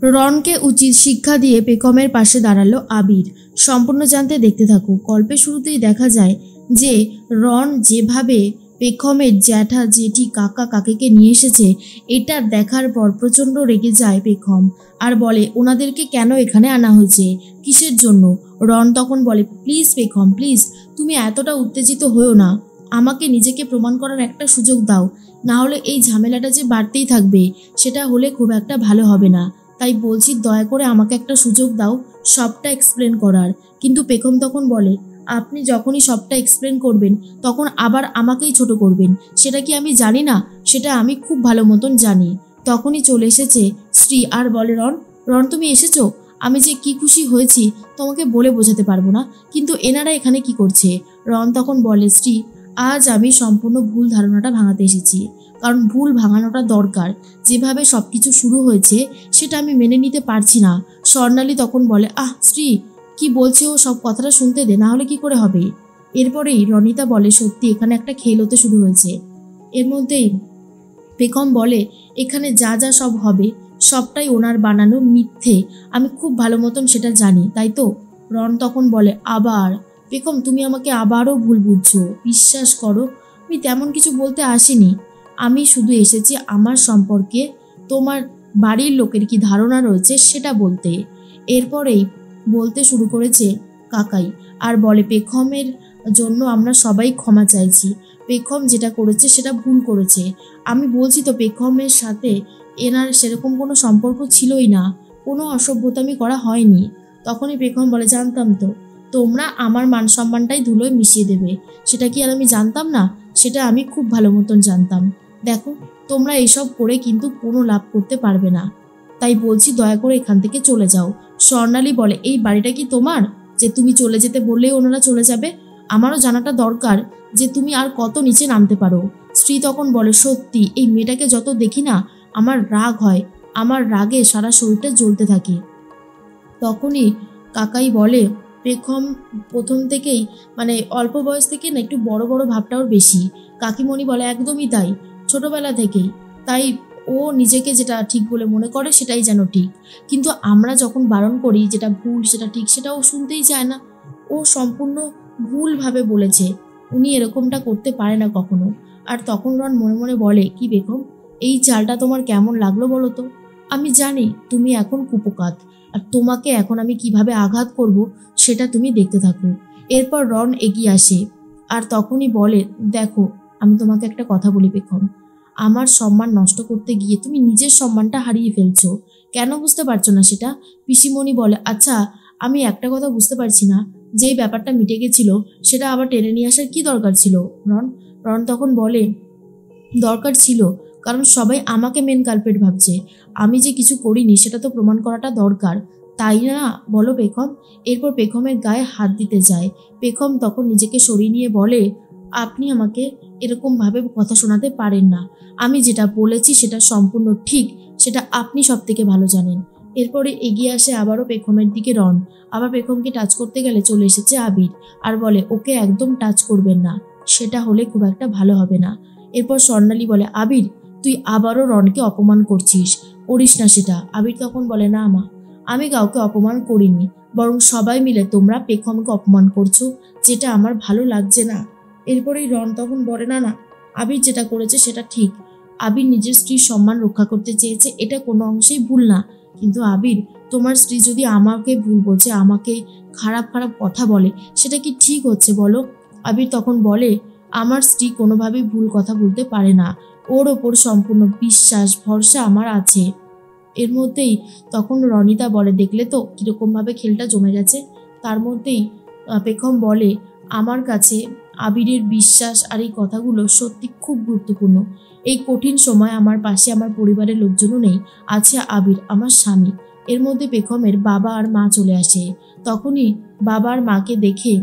রনকে উচিত শিক্ষা দিয়ে পেখমের পাশে দাঁড়ালো আবির। সম্পূর্ণ জানতে দেখতে থাকো। গল্পের শুরুতেই দেখা যায় যে রন যেভাবে পেখমের জ্যাঠা জেঠি কাকা কাকিকে নিয়ে এসেছে, এটা দেখার পর প্রচণ্ড রেগে যায় পেখম আর বলে ওনাদেরকে কেন এখানে আনা হয়েছে, কিসের জন্য। রন তখন বলে প্লিজ পেখম প্লিজ, তুমি এতটা উত্তেজিত হয়েও না, আমাকে নিজেকে প্রমাণ করার একটা সুযোগ দাও, না হলে এই ঝামেলাটা যে বাড়তেই থাকবে সেটা হলে খুব একটা ভালো হবে না। তাই বলছি দয়া করে আমাকে একটা সুযোগ দাও সবটা এক্সপ্লেন করার। কিন্তু পেখম তখন বলে আপনি যখনই সবটা এক্সপ্লেন করবেন তখন আবার আমাকেই ছোট করবেন, সেটা কি আমি জানি না? সেটা আমি খুব ভালো মতন জানি। তখনই চলে এসেছে শ্রী আর বলে রন রন তুমি এসেছো, আমি যে কি খুশি হয়েছি তোমাকে বলে বোঝাতে পারবো না। কিন্তু এনারা এখানে কি করছে? রন তখন বলে শ্রী আজ আমি সম্পূর্ণ ভুল ধারণাটা ভাঙাতে এসেছি, কারণ ভুল ভাঙানোটা দরকার। যেভাবে সব কিছু শুরু হয়েছে সেটা আমি মেনে নিতে পারছি না। স্বর্ণালী তখন বলে শ্রী কি বলছে ও সব কথাটা শুনতে দে, না হলে কি করে হবে। এরপরেই রনিতা বলে সত্যি এখানে একটা খেল হতে শুরু হয়েছে। এর মধ্যেই পেখম বলে এখানে যা যা সব হবে সবটাই ওনার বানানো মিথ্যে, আমি খুব ভালো মতন সেটা জানি, তাই তো? রন তখন বলে আবার পেখম তুমি আমাকে আবারও ভুল বুঝছো, বিশ্বাস করো আমি তেমন কিছু বলতে আসিনি। আমি শুধু এসেছি আমার সম্পর্কে তোমার বাড়ির লোকের কি ধারণা রয়েছে সেটা বলতে। এরপরেই বলতে শুরু করেছে কাকাই আর বলে পেখমের জন্য আমরা সবাই ক্ষমা চাইছি। পেখম যেটা করেছে সেটা ভুল করেছে। আমি বলছি তো পেখমের সাথে এনার সেরকম কোনো সম্পর্ক ছিলই না, কোনো অসভ্যতামি করা হয়নি। তখনই পেখম বলে জানতাম তো তোমরা আমার মান সম্মানটাই ধুলোয় মিশিয়ে দেবে, সেটা কি আর আমি জানতাম না? সেটা আমি খুব ভালো মতন জানতাম। দেখো তোমরা এসব করে কিন্তু কোনো লাভ করতে পারবে না, তাই বলছি দয়া করে এখান থেকে চলে যাও। স্বর্ণালী বলে এই বাড়িটা কি তোমার যে তুমি চলে যেতে বললেই ওনারা চলে যাবে? আমারও জানাটা দরকার যে তুমি আর কত নিচে নামতে পারো। স্ত্রী তখন বলে সত্যি এই মেয়েটাকে যত দেখি না আমার রাগ হয়, আমার রাগে সারা শরীরটা জ্বলতে থাকে। তখনই কাকাই বলে পেখম প্রথম থেকেই মানে অল্প বয়স থেকে না একটু বড় বড় ভাবটা ওর বেশি। কাকিমণি বলে একদমই তাই, ছোটবেলা থেকেই তাই ও নিজেকে যেটা ঠিক বলে মনে করে সেটাই যেন ঠিক। কিন্তু আমরা যখন বারণ করি যেটা ভুল সেটা ঠিক, সেটা ও শুনতেই চায় না। ও সম্পূর্ণ ভুলভাবে বলেছে, উনি এরকমটা করতে পারে না কখনো। আর তখন রন মনে মনে বলে কি বেগম এই চালটা তোমার কেমন লাগলো বলো তো? আমি জানি তুমি এখন কুপোকাত, আর তোমাকে এখন আমি কিভাবে আঘাত করব সেটা তুমি দেখতে থাকো। এরপর রন এগিয়ে আসে আর তখনই বলে দেখো আমি তোমাকে একটা কথা বলি বেগম, আমার সম্মান নষ্ট করতে গিয়ে তুমি নিজের সম্মানটা হারিয়ে ফেলছো। কেন বুঝতে পারছো না সেটা? পিসিমণি বলে আচ্ছা আমি একটা কথা বুঝতে পারছি না, যেই ব্যাপারটা মিটে গেছিল সেটা আবার টেনে নিয়ে আসার কি দরকার ছিল? রন রন তখন বলে দরকার ছিল, কারণ সবাই আমাকে মেন কালপেট ভাবছে, আমি যে কিছু করিনি সেটা তো প্রমাণ করাটা দরকার, তাই না বলো পেখম? এরপর পেখমের গায়ে হাত দিতে যায়। পেখম তখন নিজেকে সরিয়ে নিয়ে বলে আপনি আমাকে এরকমভাবে কথা শোনাতে পারেন না, আমি যেটা বলেছি সেটা সম্পূর্ণ ঠিক, সেটা আপনি সব থেকে ভালো জানেন। এরপরে এগিয়ে আসে আবারও পেখমের দিকে রন, আবার পেখমকে টাচ করতে গেলে চলে এসেছে আবির আর বলে ওকে একদম টাচ করবেন না, সেটা হলে খুব একটা ভালো হবে না। এরপর স্বর্ণালী বলে আবির তুই আবারও রনকে অপমান করছিস, করিস না সেটা। আবির তখন বলে না মা, আমি কাউকে অপমান করিনি, বরং সবাই মিলে তোমরা পেখমকে অপমান করছো, যেটা আমার ভালো লাগছে না। এরপরেই রন তখন বলে না না আবির যেটা করেছে সেটা ঠিক, আবির নিজের স্ত্রীর সম্মান রক্ষা করতে চেয়েছে, এটা কোনো অংশেই ভুল না। কিন্তু আবির তোমার স্ত্রী যদি আমাকে ভুল বলছে, আমাকে খারাপ খারাপ কথা বলে, সেটা কি ঠিক হচ্ছে বলো? আবির তখন বলে আমার স্ত্রী কোনোভাবেই ভুল কথা বলতে পারে না, ওর ওপর সম্পূর্ণ বিশ্বাস ভরসা আমার আছে। এর মধ্যেই তখন রনিতা বলে দেখলে তো কীরকমভাবে খেলটা জমে গেছে। তার মধ্যেই পেখম বলে আমার কাছে আবিরের বিশ্বাস আর এই কথাগুলো সত্যি খুব গুরুত্বপূর্ণ। এই কঠিন সময় আমার পাশে আমার পরিবারের লোকজনও নেই, আছে আবির আমার স্বামী। এর মধ্যে পেখমের বাবা আর মা চলে আসে। তখনই বাবা আর মাকে দেখে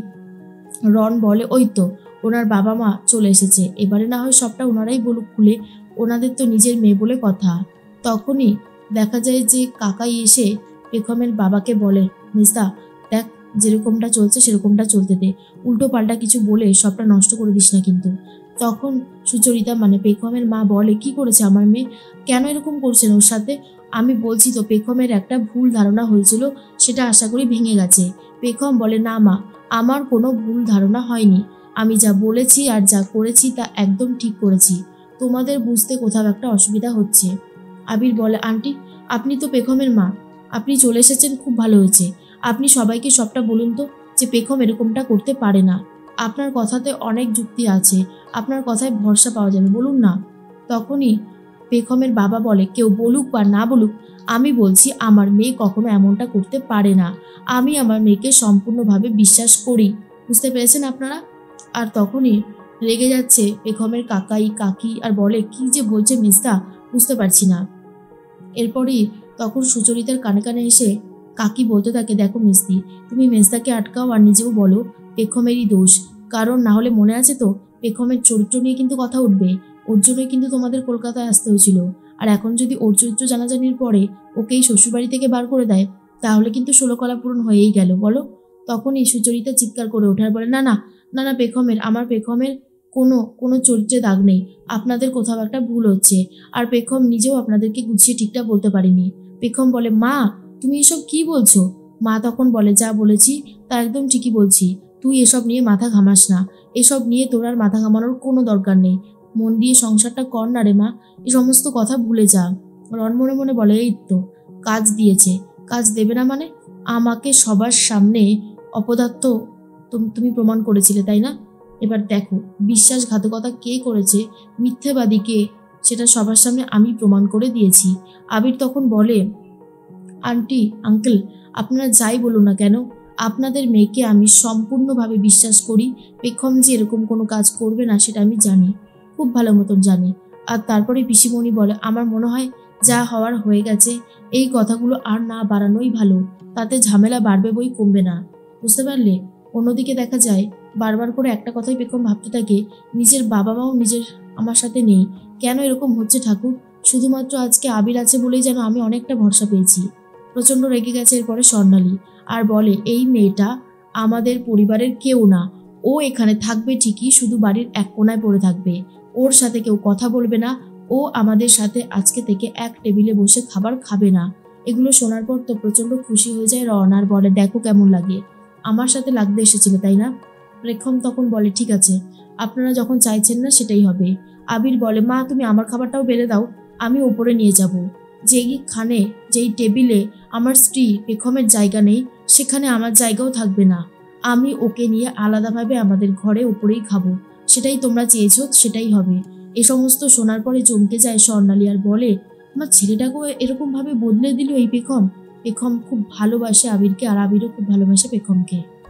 রন বলে ওই তো ওনার বাবা মা চলে এসেছে, এবারে না হয় সবটা ওনারাই বলুক খুলে, ওনাদের তো নিজের মেয়ে বলে কথা। তখনই দেখা যায় যে কাকাই এসে পেখমের বাবাকে বলে মিস্তা দেখ যেরকমটা চলছে সেরকমটা চলতে দে, উল্টো পাল্টা কিছু বলে সবটা নষ্ট করে দিস না কিন্তু। তখন সুচরিতা মানে পেখমের মা বলে কি করেছে আমার মেয়ে, কেন এরকম করছেন ওর সাথে? আমি বলছি তো পেখমের একটা ভুল ধারণা হয়েছিল, সেটা আশা করি ভেঙে গেছে। পেখম বলে, না মা, আমার কোনো ভুল ধারণা হয়নি। আমি যা বলেছি আর যা করেছি তা একদম ঠিক করেছি। তোমাদের বুঝতে কোথাও একটা অসুবিধা হচ্ছে। আবির বলে, আন্টি আপনি তো পেখমের মা, আপনি চলে এসেছেন, খুব ভালো হয়েছে। আপনি সবাইকে সবটা বলুন তো যে পেখম এরকমটা করতে পারে না। আপনার কথাতে অনেক যুক্তি আছে, আপনার কথায় ভরসা পাওয়া যাবে, বলুন না। তখনই পেখমের বাবা বলে, কেউ বলুক বা না বলুক, আমি বলছি আমার মেয়ে কখনো এমনটা করতে পারে না। আমি আমার মেয়েকে সম্পূর্ণভাবে বিশ্বাস করি। বুঝতে পেরেছেন আপনারা? আর তখনই রেগে যাচ্ছে পেখমের কাকাই কাকি আর বলে, কি যে বলছে মেজদা, বুঝতে পারছি না। এরপরই তখন সুচরিতার কানে কানে এসে কাকি বলতে থাকে, দেখো মিস্তি, তুমি মেজদাকে আটকাও আর নিজেও বলো পেখমেরই দোষ। কারণ না হলে মনে আছে তো, পেখমের চরিত্র নিয়ে কিন্তু কথা উঠবে। ওর জন্যই কিন্তু তোমাদের কলকাতায় আসতে হয়েছিল। আর এখন যদি ওর চরিত্র জানাজানির পরে ওকেই শ্বশুরবাড়ি থেকে বার করে দেয়, তাহলে কিন্তু 16 কলা পূরণ হয়েই গেল, বলো। তখনই সুচরিতা চিৎকার করে ওঠার বলে, না না না না, আমার পেখমের কোনো কোনো চরিত্রে দাগ নেই। আপনাদের কোথাও একটা ভুল হচ্ছে। আর পেখম নিজেও আপনাদেরকে গুছিয়ে ঠিকঠাক বলতে পারেনি। পেখম বলে, মা তুমি এসব কি বলছো? মা তখন বলে, যা বলেছি তা একদম ঠিকই বলছি। তুই এসব নিয়ে মাথা ঘামাস না। এসব নিয়ে তোর আর মাথা ঘামানোর কোনো দরকার নেই। মন দিয়ে সংসারটা কর না রে মা, এই সমস্ত কথা ভুলে যা। রণ মনে মনে বলে, এই তো কাজ দিয়েছে, কাজ দেবে না মানে? আমাকে সবার সামনে অপদার্থ তুমি প্রমাণ করেছিলে, তাই না? এবার দেখো বিশ্বাসঘাতকতা কে করেছে, মিথ্যেবাদী কে, সেটা সবার সামনে আমি প্রমাণ করে দিয়েছি। আবির তখন বলে, আন্টি আঙ্কেল, আপনারা যাই বলুন না কেন, আপনাদের মেয়েকে আমি সম্পূর্ণভাবে বিশ্বাস করি। পেখম যে এরকম কোনো কাজ করবে না সেটা আমি জানি, খুব ভালো মতন জানি। আর তারপরে পিসিমণি বলে, আমার মনে হয় যা হওয়ার হয়ে গেছে, এই কথাগুলো আর না বাড়ানোই ভালো, তাতে ঝামেলা বাড়বে বই কমবে না। বুঝতে পারলে? অন্যদিকে দেখা যায় বারবার করে একটা কথাই পেখম ভাবতে থাকে, নিজের বাবা মাও নিজের আমার সাথে নেই, কেন এরকম হচ্ছে ঠাকুর? শুধুমাত্র আজকে আবির আছে বলেই যেন আমি অনেকটা ভরসা পেয়েছি। প্রচণ্ড রেগে গেছে এরপরে স্বর্ণালী, আর বলে, এই মেয়েটা আমাদের পরিবারের কেউ না। ও এখানে থাকবে ঠিকই, শুধু বাড়ির এক কোনায় পড়ে থাকবে। ওর সাথে কেউ কথা বলবে না। ও আমাদের সাথে আজকে থেকে এক টেবিলে বসে খাবার খাবে না। এগুলো শোনার পর তো প্রচণ্ড খুশি হয়ে যায় রন, আর বলে, দেখো কেমন লাগে, আমার সাথে লাগতে এসেছিল তাই না? রেখম তখন বলে, ঠিক আছে, আপনারা যখন চাইছেন না সেটাই হবে। আবির বলে, মা তুমি আমার খাবারটাও বেড়ে দাও, আমি ওপরে নিয়ে যাব। যেই টেবিলে আমার স্ত্রী পেখমের জায়গা নেই, সেখানে আমার জায়গাও থাকবে না। আমি ওকে নিয়ে আলাদাভাবে আমাদের ঘরে ওপরেই খাবো। সেটাই তোমরা চেয়েছো, সেটাই হবে। এ সমস্ত শোনার পরে চমকে যায় স্বর্ণালী, আর বলে, আমার ছেলেটাকেও এরকমভাবে বদলে দিল এই পেখম। পেখম খুব ভালোবাসে আবিরকে, আর আবিরও খুব ভালোবাসে পেখমকে।